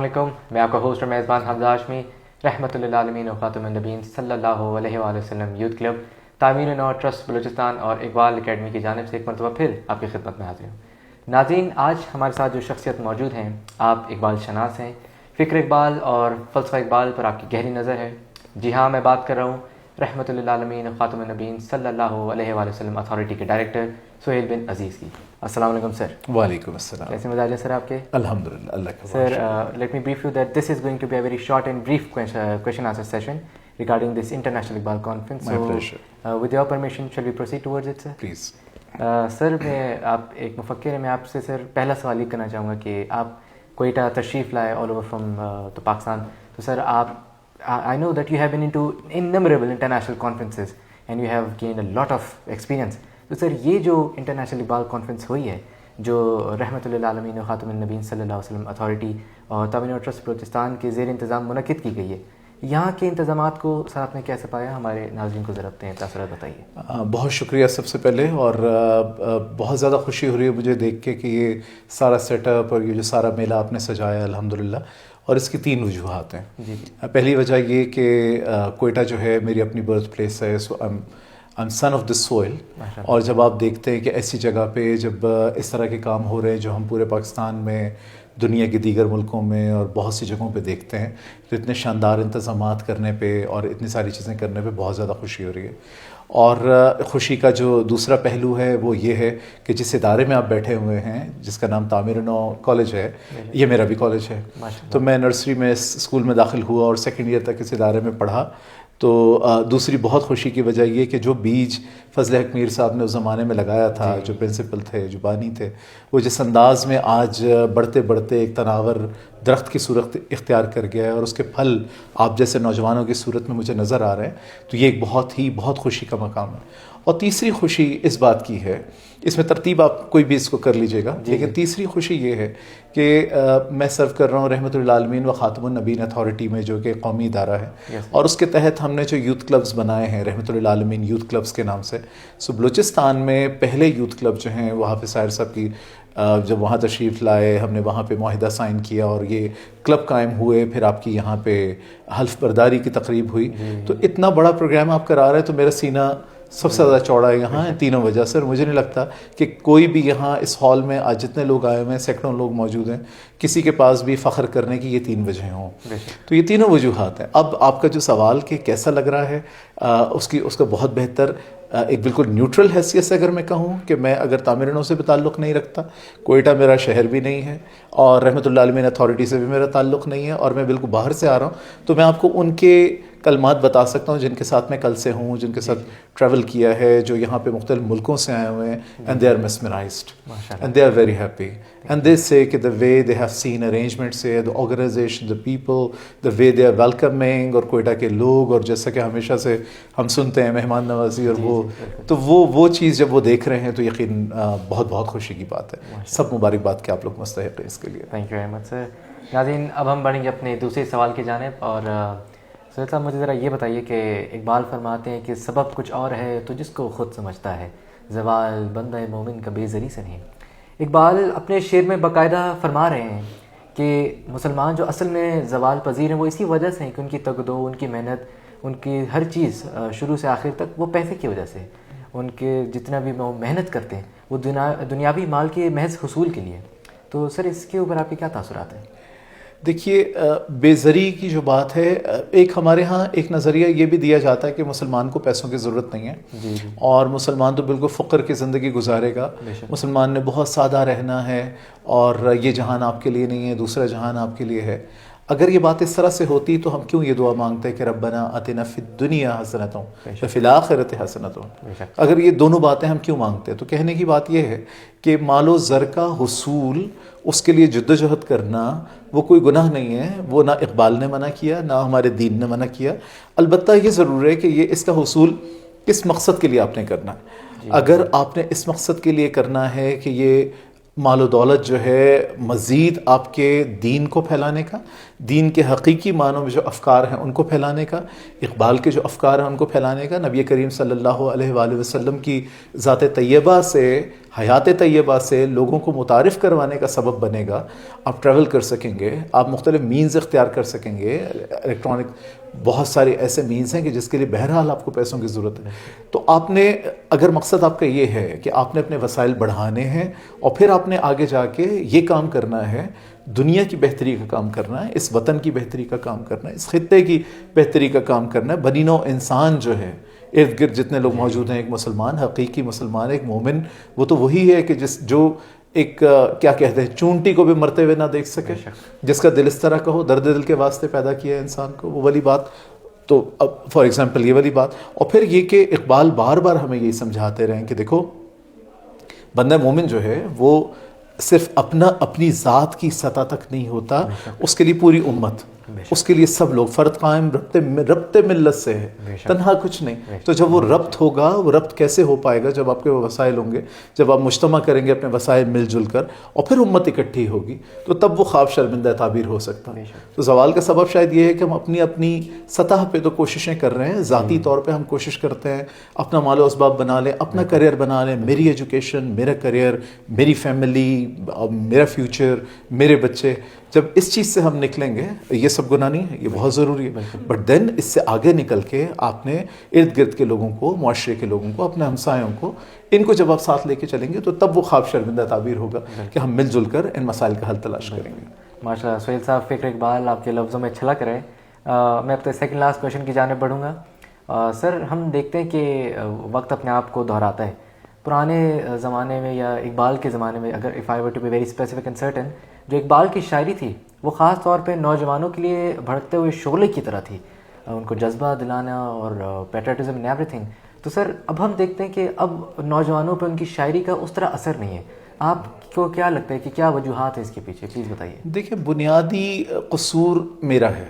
علیکم، میں آپ کا ہوسٹ اور میزبان حمزہ ہاشمی، رحمۃ للعالمین و خاتم النبیین صلی اللہ علیہ وآلہ وسلم یوتھ کلب تعمیر نو ٹرسٹ بلوچستان اور اقبال اکیڈمی کی جانب سے ایک مرتبہ پھر آپ کی خدمت میں حاضر ہوں۔ ناظرین، آج ہمارے ساتھ جو شخصیت موجود ہیں، آپ اقبال شناس ہیں، فکر اقبال اور فلسفہ اقبال پر آپ کی گہری نظر ہے۔ جی ہاں، میں بات کر رہا ہوں رحمۃ للعالمین و خاتم النبیین صلی اللہ علیہ وآلہ وسلم اتھارٹی کے ڈائریکٹر سہیل بن عزیز کی۔ السلام علیکم سر۔ وعلیکم السلام۔ کیسے مزاج ہیں سر آپ کے؟ الحمدللہ، اللہ کا sir let me brief you that this is going to be a very short and brief question answer session regarding this International Iqbal Conference. My pleasure. With your permission, shall we proceed towards it, sir? Please. سر میں آپ ایک مفکر ہیں، میں آپ سے سر پہلا سوال یہ کرنا چاہوں گا کہ آپ کوئٹہ تشریف لائے آل اوور فرام تو پاکستان، تو سر آپ I know that you have been into innumerable international conferences and you have gained a lot of experience. تو سر یہ جو انٹرنیشنل اقبال کانفرنس ہوئی ہے جو رحمۃ للعالمین و خاتم النبیین صلی اللہ علیہ وسلم اتھارٹی اور تعمیر ٹرسٹ بلوچستان کے زیر انتظام منعقد کی گئی ہے، یہاں کے انتظامات کو سر آپ نے کیسے پایا؟ ہمارے ناظرین کو ضرور اپنے تاثرات بتائیے۔ بہت شکریہ سب سے پہلے، اور بہت زیادہ خوشی ہو رہی ہے مجھے دیکھ کے کہ یہ سارا سیٹ اپ اور یہ جو سارا میلہ آپ نے سجایا الحمدللہ، اور اس کی 3 وجوہات ہیں۔ جی پہلی وجہ یہ کہ کوئٹہ جو ہے میری اپنی برتھ پلیس ہے، سو I'm son of this soil، اور جب آپ دیکھتے ہیں کہ ایسی جگہ پہ جب اس طرح کے کام ہو رہے ہیں جو ہم پورے پاکستان میں، دنیا کے دیگر ملکوں میں اور بہت سی جگہوں پہ دیکھتے ہیں، تو اتنے شاندار انتظامات کرنے پہ اور اتنی ساری چیزیں کرنے پہ بہت زیادہ خوشی ہو رہی ہے۔ اور خوشی کا جو دوسرا پہلو ہے وہ یہ ہے کہ جس ادارے میں آپ بیٹھے ہوئے ہیں جس کا نام تعمیر نو کالج ہے، یہ میرا بھی کالج ہے۔ تو میں نرسری میں اسکول میں داخل ہوا اور 2nd ایئر تک اس ادارے میں پڑھا۔ تو دوسری بہت خوشی کی وجہ یہ کہ جو بیج فضل حق میر صاحب نے اس زمانے میں لگایا تھا، جو پرنسپل تھے، جو بانی تھے، وہ جس انداز میں آج بڑھتے بڑھتے ایک تناور درخت کی صورت اختیار کر گیا ہے اور اس کے پھل آپ جیسے نوجوانوں کی صورت میں مجھے نظر آ رہے ہیں، تو یہ ایک بہت خوشی کا مقام ہے۔ اور تیسری خوشی اس بات کی ہے، اس میں ترتیب آپ کوئی بھی اس کو کر لیجئے گا، لیکن تیسری خوشی یہ ہے کہ میں سرو کر رہا ہوں رحمۃ للعالمین و خاتم النبیین اتھارٹی میں، جو کہ قومی ادارہ ہے، اور اس کے تحت ہم نے جو یوتھ کلبز بنائے ہیں رحمۃ للعالمین یوتھ کلبز کے نام سے۔ سو بلوچستان میں پہلے یوتھ کلب جو ہیں وہ حافظ ساحر صاحب کی جب وہاں تشریف لائے، ہم نے وہاں پہ معاہدہ سائن کیا اور یہ کلب قائم ہوئے، پھر آپ کی یہاں پہ حلف برداری کی تقریب ہوئی۔ تو اتنا بڑا پروگرام آپ کرا رہے ہیں تو میرا سینہ سب سے زیادہ چوڑا ہے یہاں، ان تینوں وجہ سے۔ اور مجھے نہیں لگتا کہ کوئی بھی یہاں اس ہال میں آج جتنے لوگ آئے ہوئے ہیں، سینکڑوں لوگ موجود ہیں، کسی کے پاس بھی فخر کرنے کی یہ 3 وجہیں ہوں۔ تو یہ تینوں وجوہات ہیں۔ اب آپ کا جو سوال کہ کیسا لگ رہا ہے، اس کا بہت بہتر ایک بالکل نیوٹرل حیثیت سے اگر میں کہوں کہ میں اگر تعمیر نو سے بھی تعلق نہیں رکھتا، کوئٹہ میرا شہر بھی نہیں ہے، اور رحمۃ اللہ عالمین اتھارٹی سے بھی میرا تعلق نہیں ہے، اور میں بالکل باہر سے آ رہا ہوں، تو میں آپ کو ان کے کلمات بتا سکتا ہوں جن کے ساتھ میں کل سے ہوں، جن کے ساتھ ٹریول کیا ہے، جو یہاں پہ مختلف ملکوں سے آئے ہوئے ہیں، and they are mesmerised and they are very happy and they say کہ the way they have seen arrangements ہے، the organisation, the people, the way they are welcoming, اور کوئٹہ کے لوگ، اور جیسا کہ ہمیشہ سے ہم سنتے ہیں مہمان نوازی، اور وہ چیز جب وہ دیکھ رہے ہیں تو یقین بہت خوشی کی بات ہے۔ سب مبارکباد کہ آپ لوگ مستحق ہیں اس کے لیے۔ تھینک یو ویری مچ سر۔ ناظرین، اب ہم بڑھیں گے اپنے دوسرے سوال کی جانب، اور سہیل صاحب مجھے ذرا یہ بتائیے کہ اقبال فرماتے ہیں کہ سبب کچھ اور ہے تو جس کو خود سمجھتا ہے، زوال بندہ مومن کا بے زری سے نہیں۔ اقبال اپنے شعر میں باقاعدہ فرما رہے ہیں کہ مسلمان جو اصل میں زوال پذیر ہیں وہ اسی وجہ سے ہیں کہ ان کی تگدو، ان کی محنت، ان کی ہر چیز شروع سے آخر تک وہ پیسے کی وجہ سے، ان کے جتنا بھی وہ محنت کرتے ہیں وہ دنیاوی مال کے محض حصول کے لیے۔ تو سر اس کے اوپر آپ کے کیا تاثرات ہیں؟ دیکھیے، بے زری کی جو بات ہے، ایک ہمارے ہاں ایک نظریہ یہ بھی دیا جاتا ہے کہ مسلمان کو پیسوں کی ضرورت نہیں ہے، اور مسلمان تو بالکل فقر کی زندگی گزارے گا، مسلمان نے بہت سادہ رہنا ہے، اور یہ جہان آپ کے لیے نہیں ہے، دوسرا جہان آپ کے لیے ہے۔ اگر یہ بات اس طرح سے ہوتی تو ہم کیوں یہ دعا مانگتے ہیں کہ ربنا آتنا فی الدنیا حسنۃ وفی الآخرۃ حسنۃ؟ اگر یہ دونوں باتیں ہم کیوں مانگتے ہیں؟ تو کہنے کی بات یہ ہے کہ مال و زر کا حصول، اس کے لیے جدوجہد کرنا وہ کوئی گناہ نہیں ہے، وہ نہ اقبال نے منع کیا، نہ ہمارے دین نے منع کیا۔ البتہ یہ ضرور ہے کہ یہ اس کا حصول کس مقصد کے لیے آپ نے کرنا ہے۔ اگر آپ نے اس مقصد کے لیے کرنا ہے کہ یہ مال و دولت جو ہے مزید آپ کے دین کو پھیلانے کا، دین کے حقیقی معنوں میں جو افکار ہیں ان کو پھیلانے کا، اقبال کے جو افکار ہیں ان کو پھیلانے کا، نبی کریم صلی اللہ علیہ وآلہ وسلم کی ذات طیبہ سے حیات طیبہ سے لوگوں کو متعارف کروانے کا سبب بنے گا. آپ ٹریول کر سکیں گے, آپ مختلف مینز اختیار کر سکیں گے. الیکٹرانک بہت سارے ایسے مینز ہیں کہ جس کے لیے بہرحال آپ کو پیسوں کی ضرورت ہے. تو آپ نے, اگر مقصد آپ کا یہ ہے کہ آپ نے اپنے وسائل بڑھانے ہیں اور پھر آپ نے آگے جا کے یہ کام کرنا ہے, دنیا کی بہتری کا کام کرنا ہے, اس وطن کی بہتری کا کام کرنا ہے, اس خطے کی بہتری کا کام کرنا ہے, بنی نوع انسان جو ہے ارد گرد جتنے لوگ موجود ہیں, ایک مسلمان, حقیقی مسلمان, ایک مومن, وہ تو وہی ہے کہ جو ایک کیا کہتے ہیں, چونٹی کو بھی مرتے ہوئے نہ دیکھ سکے, جس کا دل اس طرح کا ہو, درد دل کے واسطے پیدا کیا ہے انسان کو, وہ والی بات. تو اب فار ایگزامپل یہ والی بات. اور پھر یہ کہ اقبال بار بار ہمیں یہی سمجھاتے رہیں کہ دیکھو بندہ مومن جو ہے وہ صرف اپنی ذات کی سطح تک نہیں ہوتا, اس کے لیے پوری امت, اس کے لیے سب لوگ, فرد قائم ربط ملت سے ہے, تنہا کچھ نہیں. تو جب وہ ربط ہوگا, وہ ربط کیسے ہو پائے گا؟ جب آپ کے وہ وسائل ہوں گے, جب آپ مجتمع کریں گے اپنے وسائل مل جل کر, اور پھر امت اکٹھی ہوگی, تو تب وہ خواب شرمندہ تعبیر ہو سکتا ہے. تو زوال کا سبب شاید یہ ہے کہ ہم اپنی سطح پہ تو کوششیں کر رہے ہیں, ذاتی طور پہ ہم کوشش کرتے ہیں اپنا مال و اسباب بنا لیں, اپنا کریئر بنا لیں, میری ایجوکیشن, میرا کریئر, میری فیملی, میرا فیوچر, میرے بچے. جب اس چیز سے ہم نکلیں گے, یہ سب گناہ نہیں ہے, یہ بہت ضروری ہے, بٹ دین اس سے آگے نکل کے آپ نے ارد گرد کے لوگوں کو, معاشرے کے لوگوں کو, اپنے ہمسایوں کو, ان کو جب آپ ساتھ لے کے چلیں گے, تو تب وہ خواب شرمندہ تعبیر ہوگا کہ ہم مل جل کر ان مسائل کا حل تلاش کریں گے. ماشاء اللہ سہیل صاحب, فکر اقبال آپ کے لفظوں میں چھلک رہے. میں اپنے سیکنڈ لاسٹ کویشچن کی جانب بڑھوں گا. سر, ہم دیکھتے ہیں کہ وقت اپنے آپ کو دہراتا ہے. پرانے زمانے میں یا اقبال کے زمانے میں, اگر if I were to be very specific and certain, جو اقبال کی شاعری تھی وہ خاص طور پہ نوجوانوں کے لیے بھڑکتے ہوئے شعلے کی طرح تھی, ان کو جذبہ دلانا اور پیٹریٹزم اینڈ ایوری تھنگ. تو سر, اب ہم دیکھتے ہیں کہ اب نوجوانوں پہ ان کی شاعری کا اس طرح اثر نہیں ہے. آپ کو کیا لگتا ہے کہ کیا وجوہات ہیں اس کے پیچھے؟ پلیز بتائیے. دیکھیں, بنیادی قصور میرا ہے.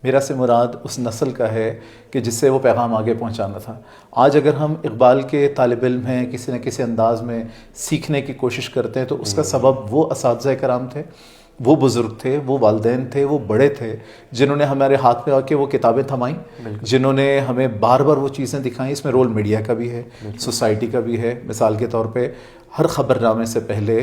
میرا سے مراد اس نسل کا ہے کہ جس سے وہ پیغام آگے پہنچانا تھا. آج اگر ہم اقبال کے طالب علم ہیں, کسی نہ کسی انداز میں سیکھنے کی کوشش کرتے ہیں, تو اس کا سبب وہ اساتذہ کرام تھے, وہ بزرگ تھے, وہ والدین تھے, وہ بڑے تھے جنہوں نے ہمارے ہاتھ میں آ کے وہ کتابیں تھمائیں, جنہوں نے ہمیں بار بار وہ چیزیں دکھائیں. اس میں رول میڈیا کا بھی ہے, سوسائٹی کا بھی ہے. مثال کے طور پہ ہر خبر نامے سے پہلے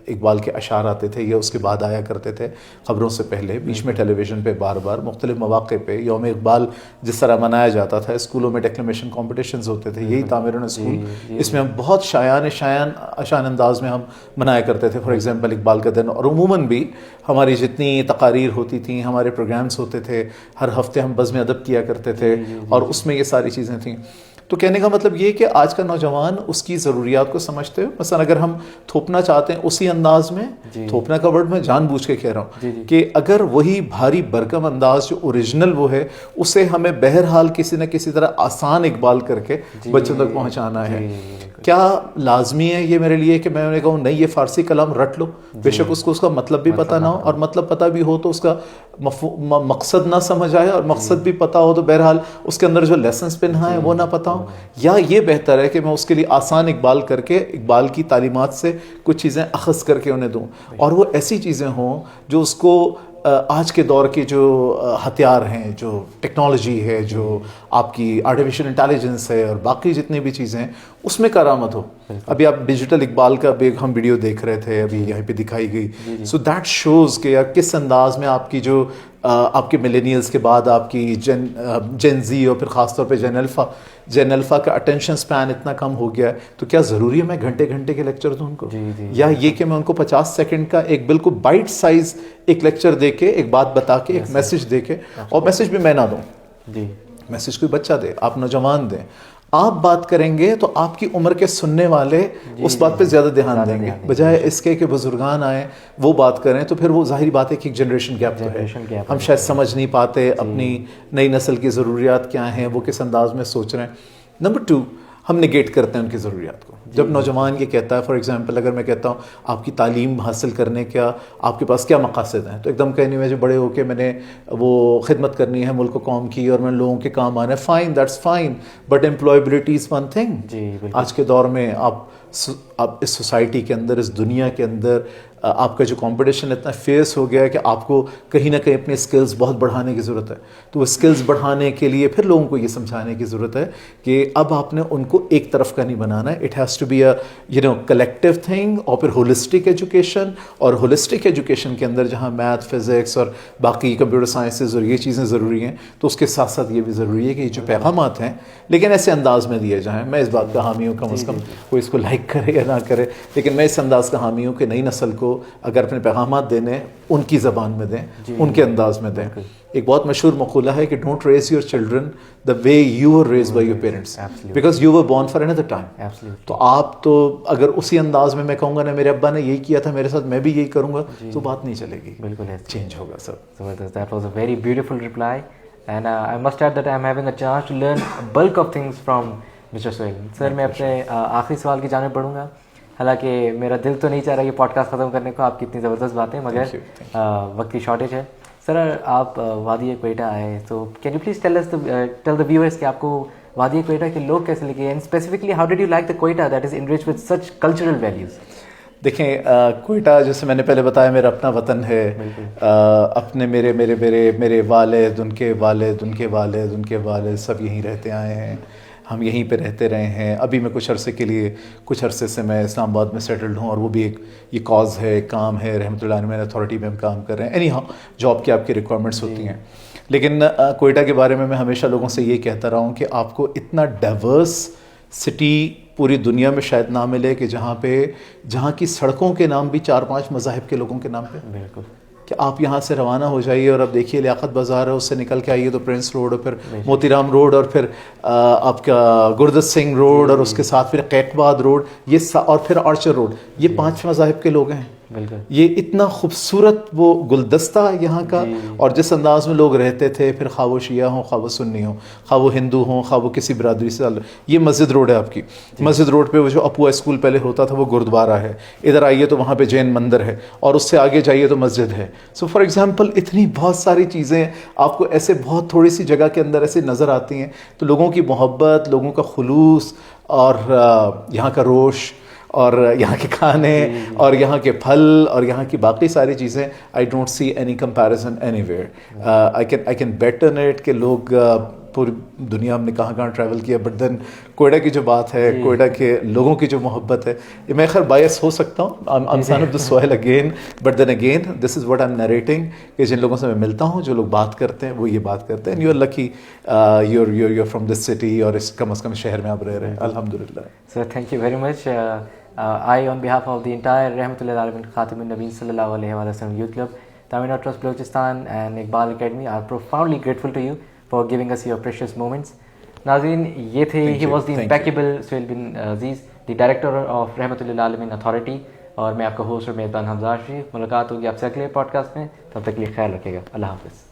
اقبال کے اشعار آتے تھے, یا اس کے بعد آیا کرتے تھے خبروں سے پہلے. بیچ میں ٹیلی ویژن پہ بار بار مختلف مواقع پہ یوم اقبال جس طرح منایا جاتا تھا, اسکولوں میں ڈیکلیمیشن کمپٹیشنز ہوتے تھے, یہی تعمیرون اسکول, اس میں ہم بہت شایان انداز میں ہم منایا کرتے تھے. فار ایگزامپل اقبال کا دن, اور عموماً بھی ہماری جتنی تقاریر ہوتی تھیں, ہمارے پروگرامز ہوتے تھے, ہر ہفتے ہم بزم ادب کیا کرتے تھے, اور اس میں یہ ساری چیزیں تھیں. تو کہنے کا مطلب یہ کہ آج کا نوجوان اس کی ضروریات کو سمجھتے ہوئے, مثلا اگر ہم تھوپنا چاہتے ہیں اسی انداز میں, تھوپنا کا ورڈ میں جان بوجھ کے کہہ رہا ہوں, کہ اگر وہی بھاری برکم انداز جو اوریجنل وہ ہے, اسے ہمیں بہرحال کسی نہ کسی طرح آسان اقبال کر کے بچوں تک پہنچانا ہے. کیا لازمی ہے یہ میرے لیے کہ میں انہیں کہوں نہیں یہ فارسی کلام رٹ لو, بے شک اس کو اس کا مطلب بھی پتہ نہ ہو, اور مطلب پتہ بھی ہو تو اس کا مقصد نہ سمجھ آئے, اور مقصد بھی پتہ ہو تو بہرحال اس کے اندر جو لیسنس پنہا ہے وہ نہ پتہ ہو. یا یہ بہتر ہے کہ میں اس کے لیے آسان اقبال کر کے اقبال کی تعلیمات سے کچھ چیزیں اخذ کر کے انہیں دوں, اور وہ ایسی چیزیں ہوں جو اس کو آج کے دور کے جو ہتھیار ہیں, جو ٹیکنالوجی ہے, جو آپ کی آرٹیفیشل انٹیلیجنس ہے, اور باقی جتنی بھی چیزیں ہیں, اس میں کارآمد ہو. ابھی آپ ڈیجیٹل اقبال کا بھی ہم ویڈیو دیکھ رہے تھے, ابھی یہیں پہ دکھائی گئی. سو دیٹ شوز کہ کس انداز میں آپ کی جو آپ کے ملینیلز کے بعد آپ کی جین زی, اور پھر خاص طور پہ جین الفا کا اٹینشن سپین اتنا کم ہو گیا ہے. تو کیا ضروری ہے میں گھنٹے کے لیکچر دوں ان کو, یا یہ کہ میں ان کو 50 سیکنڈ کا ایک بالکل بائٹ سائز ایک لیکچر دے کے, ایک بات بتا کے, ایک میسج دے کے, اور میسج بھی میں نہ دوں, میسج کوئی بچہ دے, آپ نوجوان دیں. آپ بات کریں گے تو آپ کی عمر کے سننے والے اس بات پہ زیادہ دھیان دیں گے, بجائے اس کے کہ بزرگان آئیں وہ بات کریں. تو پھر وہ ظاہری بات ہے کہ ایک جنریشن گیپ تو ہے, ہم شاید سمجھ نہیں پاتے اپنی نئی نسل کی ضروریات کیا ہیں, وہ کس انداز میں سوچ رہے ہیں. نمبر 2, ہم نگیٹ کرتے ہیں ان کی ضروریات کو. جب نوجوان یہ کہتا ہے, فار ایگزامپل اگر میں کہتا ہوں آپ کی تعلیم حاصل کرنے کا آپ کے پاس کیا مقاصد ہیں, تو ایک دم کہنے میں جو بڑے ہو کے میں نے وہ خدمت کرنی ہے ملک و قوم کی, اور میں لوگوں کے کام آنا ہے, fine, that's fine, but employability is one thing. آج کے دور میں آپ اس سوسائٹی کے اندر, اس دنیا کے اندر آپ کا جو کمپٹیشن اتنا فیس ہو گیا ہے کہ آپ کو کہیں نہ کہیں اپنے اسکلز بہت بڑھانے کی ضرورت ہے. تو وہ اسکلز بڑھانے کے لیے پھر لوگوں کو یہ سمجھانے کی ضرورت ہے کہ اب آپ نے ان کو ایک طرف کا نہیں بنانا ہے. It has to be a collective thing. اور پھر ہولسٹک ایجوکیشن, اور ہولسٹک ایجوکیشن کے اندر جہاں میتھ, فزکس اور باقی کمپیوٹر سائنسز اور یہ چیزیں ضروری ہیں, تو اس کے ساتھ ساتھ یہ بھی ضروری ہے کہ یہ جو پیغامات ہیں لیکن ایسے انداز میں دیے جائیں. میں اس بات کا حامی ہوں, کم از کم کوئی اس کو لائک کرے یا نہ کرے, لیکن میں اس انداز کا حامی ہوں کہ نئی نسل کو اگر اپنے پیغامات دینے ان کی زبان میں دیں, ان کے انداز میں دیں. ایک بہت مشہور مقولہ ہے کہ don't raise your children the way you were raised by your parents because you were born for another time. تو آپ تو اگر اسی انداز میں کہوں گا نا میرے ابا نے یہی کیا تھا میرے ساتھ, میں بھی یہی کروں گا, تو بات نہیں چلے گی, بالکل چینج ہوگا سر. That was a very beautiful reply, and I must add that I am having a chance to learn a bulk of things from Mr. Sohail. سر میں اپنے آخری سوال کی جانب بڑھوں گا, حالانکہ میرا دل تو نہیں چاہ رہا یہ پوڈ کاسٹ ختم کرنے کو, آپ کی اتنی زبردست باتیں, مگر وقت کی شارٹیج ہے. سر آپ وادی کوئٹہ آئے, تو can you please tell the viewers کہ آپ کو وادی کوئٹہ کے لوگ کیسے لگے, and specifically how did you like the Quetta that is enrich with such cultural values. دیکھیں کوئٹہ جیسے میں نے پہلے بتایا میرا اپنا وطن ہے. اپنے میرے والد, ان کے والد, ان کے والد, ان کے والد سب یہیں رہتے آئے ہیں, ہم یہیں پہ رہتے رہے ہیں. ابھی میں کچھ عرصے سے میں اسلام آباد میں سیٹلڈ ہوں, اور وہ بھی ایک یہ کاز ہے, ایک کام ہے. رحمۃ اللہ علیہ اتھارٹی میں ہم کام کر رہے ہیں. اینی ہاؤ جاب کی آپ کی ریکوائرمنٹس ہوتی ہیں, لیکن کوئٹہ کے بارے میں ہمیشہ لوگوں سے یہ کہتا رہا ہوں کہ آپ کو اتنا ڈائیورس سٹی پوری دنیا میں شاید نہ ملے کہ جہاں کی سڑکوں کے نام بھی 4-5 مذاہب کے لوگوں کے نام پہ. بالکل, کہ آپ یہاں سے روانہ ہو جائیے اور اب دیکھیے لیاقت بازار ہے, اس سے نکل کے آئیے تو پرنس روڈ, اور پھر موتی رام روڈ, اور پھر آپ کا گردت سنگھ روڈ, اور اس کے ساتھ پھر قیقباد روڈ, یہ اور پھر آرچر روڈ, یہ 5 مذاہب کے لوگ ہیں. بالکل, یہ اتنا خوبصورت وہ گلدستہ یہاں کا, اور جس انداز میں لوگ رہتے تھے, پھر خواہ وہ شیعہ ہوں, خواہ وہ سنی ہوں, خواہ وہ ہندو ہوں, خواہ وہ کسی برادری سے. یہ مسجد روڈ ہے آپ کی, مسجد روڈ پہ وہ جو اپوا اسکول پہلے ہوتا تھا وہ گردوارہ ہے, ادھر آئیے تو وہاں پہ جین مندر ہے, اور اس سے آگے جائیے تو مسجد ہے. سو فار ایگزامپل اتنی بہت ساری چیزیں آپ کو ایسے بہت تھوڑی سی جگہ کے اندر ایسے نظر آتی ہیں. تو لوگوں کی محبت, لوگوں کا خلوص, اور یہاں کا روش, اور یہاں کے کھانے, اور یہاں کے پھل, اور یہاں کی باقی ساری چیزیں, I don't see any comparison anywhere. I can bet on it کہ لوگ پوری دنیا ہم نے کہاں ٹریول کیا, بٹ دین کوئٹہ کی جو بات ہے, کوئٹہ کے لوگوں کی جو محبت ہے, میں خیر بائس ہو سکتا ہوں, I'm son of the soil again, but then again this is what I'm narrating, کہ جن لوگوں سے میں ملتا ہوں, جو لوگ بات کرتے ہیں وہ یہ بات کرتے ہیں. and you're lucky you're from this city, اور اس کم از کم شہر میں آپ رہ رہے ہیں, الحمدللہ. Sir thank you very much. I on behalf of the entire Rahmatullah Alamin Khatim Nabeen Sallallahu Alaihi Wasallam Youth Club, Tamil Nadu Trust Balochistan and Iqbal Academy are profoundly grateful to you for giving us your precious moments. Nazreen, یہ تھے, he was the impeccable Sohail bin Aziz, the director of Rahmatullah Alamin Authority, اور میں آپ کا host اور میزبان حمزہ شریف. ملاقات ہوگی آپ سے اگلے پوڈ کاسٹ میں, تب تک کے لیے خیال رکھیے گا. اللہ حافظ.